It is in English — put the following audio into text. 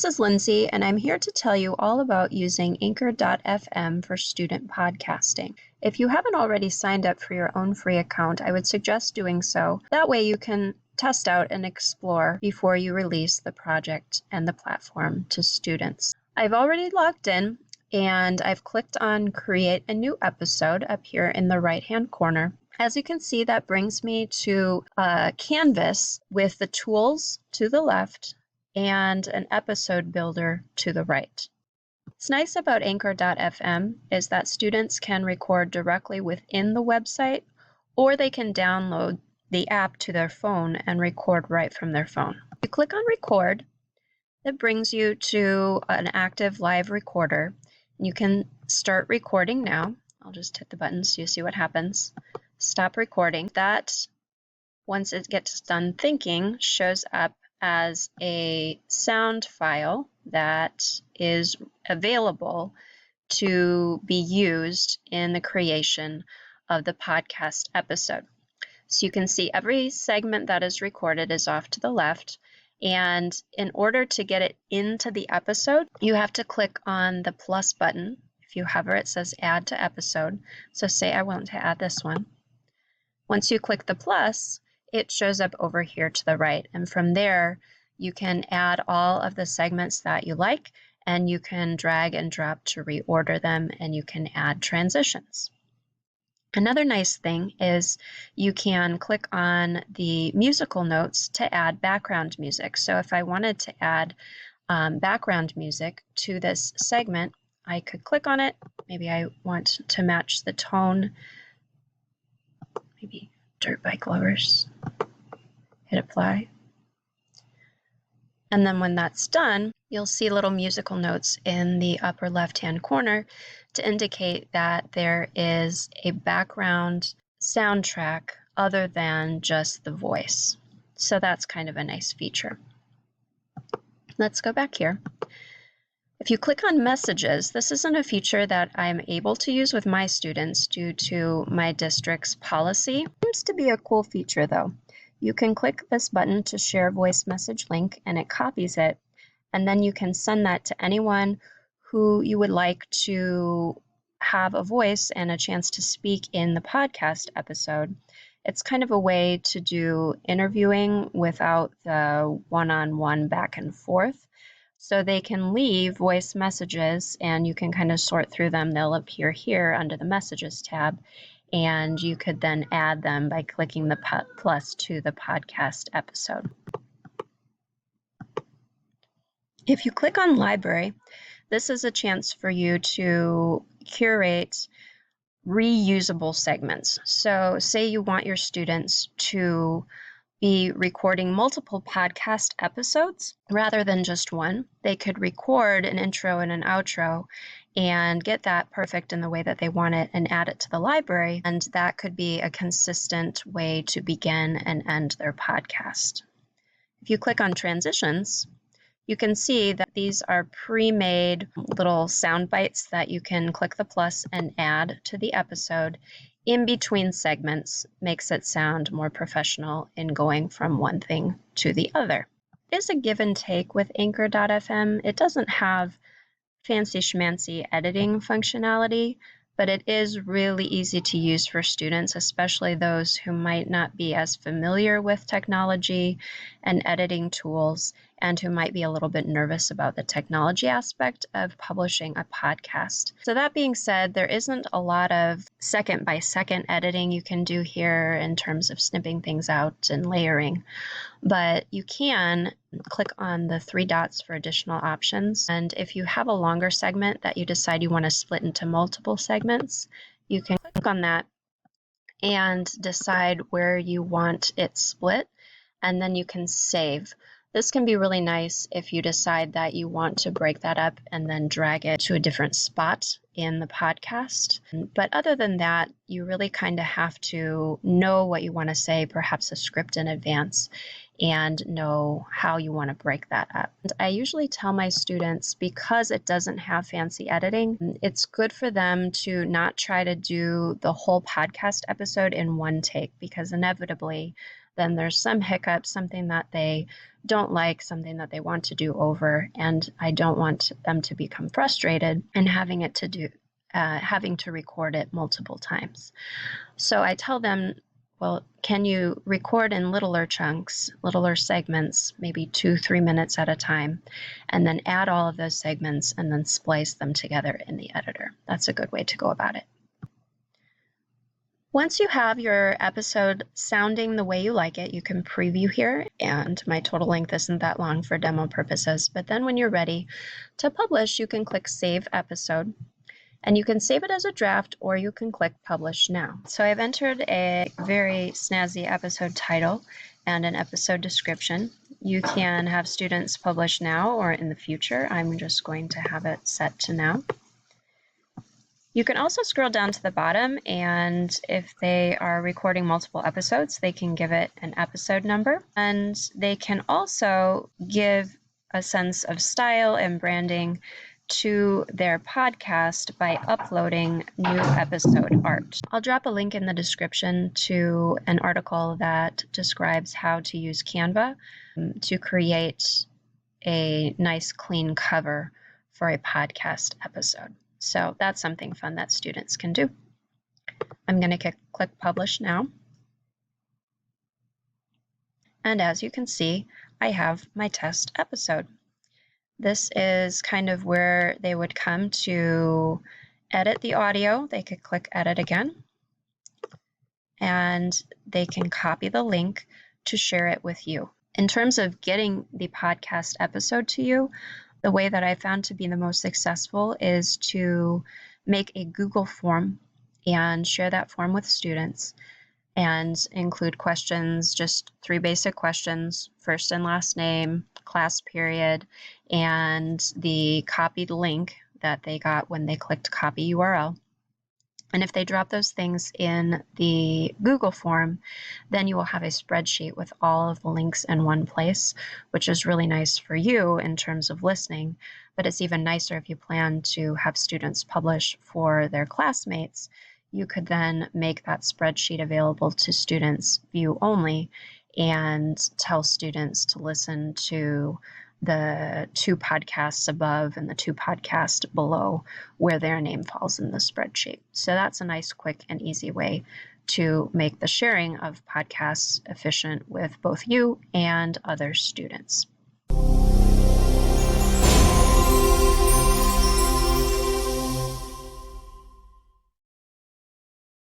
This is Lindsay, and I'm here to tell you all about using Anchor.fm for student podcasting. If you haven't already signed up for your own free account, I would suggest doing so. That way you can test out and explore before you release the project and the platform to students. I've already logged in, and I've clicked on Create a New Episode up here in the right-hand corner. As you can see, that brings me to a canvas with the tools to the left and an episode builder to the right. What's nice about Anchor.fm is that students can record directly within the website, or they can download the app to their phone and record right from their phone. You click on Record, that brings you to an active live recorder. You can start recording now. I'll just hit the button so you see what happens. Stop recording. That, once it gets done thinking, shows up as a sound file that is available to be used in the creation of the podcast episode. So you can see every segment that is recorded is off to the left. And in order to get it into the episode, you have to click on the plus button. If you hover, it says Add to Episode. So say I want to add this one. Once you click the plus, it shows up over here to the right. And from there, you can add all of the segments that you like, and you can drag and drop to reorder them, and you can add transitions. Another nice thing is you can click on the musical notes to add background music. So if I wanted to add background music to this segment, I could click on it. Maybe I want to match the tone. Maybe Dirt Bike Lovers. Hit apply. And then when that's done, you'll see little musical notes in the upper left-hand corner to indicate that there is a background soundtrack other than just the voice. So that's kind of a nice feature. Let's go back here. If you click on Messages, this isn't a feature that I'm able to use with my students due to my district's policy. Seems to be a cool feature though. You can click this button to share voice message link, and it copies it, and then you can send that to anyone who you would like to have a voice and a chance to speak in the podcast episode. It's kind of a way to do interviewing without the one-on-one back and forth. So they can leave voice messages, and you can kind of sort through them. They'll appear here under the Messages tab, and you could then add them by clicking the plus to the podcast episode. If you click on Library, this is a chance for you to curate reusable segments. So say you want your students to be recording multiple podcast episodes rather than just one. They could record an intro and an outro and get that perfect in the way that they want it and add it to the library. And that could be a consistent way to begin and end their podcast. If you click on Transitions, you can see that these are pre-made little sound bites that you can click the plus and add to the episode in between segments. Makes it sound more professional in going from one thing to the other. It is a give and take with Anchor.fm. It doesn't have fancy schmancy editing functionality, but it is really easy to use for students, especially those who might not be as familiar with technology and editing tools, and who might be a little bit nervous about the technology aspect of publishing a podcast. So that being said, there isn't a lot of second-by-second editing you can do here in terms of snipping things out and layering, but you can click on the three dots for additional options. And if you have a longer segment that you decide you want to split into multiple segments, you can click on that and decide where you want it split, and then you can save. This can be really nice if you decide that you want to break that up and then drag it to a different spot in the podcast. But other than that, you really kind of have to know what you want to say, perhaps a script in advance, and know how you want to break that up. And I usually tell my students, because it doesn't have fancy editing, it's good for them to not try to do the whole podcast episode in one take, because inevitably then there's some hiccup, something that they don't like, something that they want to do over, and I don't want them to become frustrated and having to record it multiple times. So I tell them, well, can you record in littler chunks, littler segments, maybe 2-3 minutes at a time, and then add all of those segments and then splice them together in the editor? That's a good way to go about it. Once you have your episode sounding the way you like it, you can preview here, and my total length isn't that long for demo purposes, but then when you're ready to publish, you can click Save Episode. And you can save it as a draft, or you can click Publish Now. So I've entered a very snazzy episode title and an episode description. You can have students publish now or in the future. I'm just going to have it set to now. You can also scroll down to the bottom, and if they are recording multiple episodes, they can give it an episode number. And they can also give a sense of style and branding to their podcast by uploading new episode art. I'll drop a link in the description to an article that describes how to use Canva to create a nice clean cover for a podcast episode. So that's something fun that students can do. I'm going to click Publish Now. And as you can see, I have my test episode. This is kind of where they would come to edit the audio. They could click Edit again, and they can copy the link to share it with you. In terms of getting the podcast episode to you, the way that I found to be the most successful is to make a Google form and share that form with students and include questions, just 3 basic questions: first and last name, class period, and the copied link that they got when they clicked copy URL. And if they drop those things in the Google form, then you will have a spreadsheet with all of the links in one place, which is really nice for you in terms of listening, but it's even nicer if you plan to have students publish for their classmates. You could then make that spreadsheet available to students view only and tell students to listen to the 2 podcasts above and the 2 podcasts below where their name falls in the spreadsheet. So that's a nice, quick, and easy way to make the sharing of podcasts efficient with both you and other students.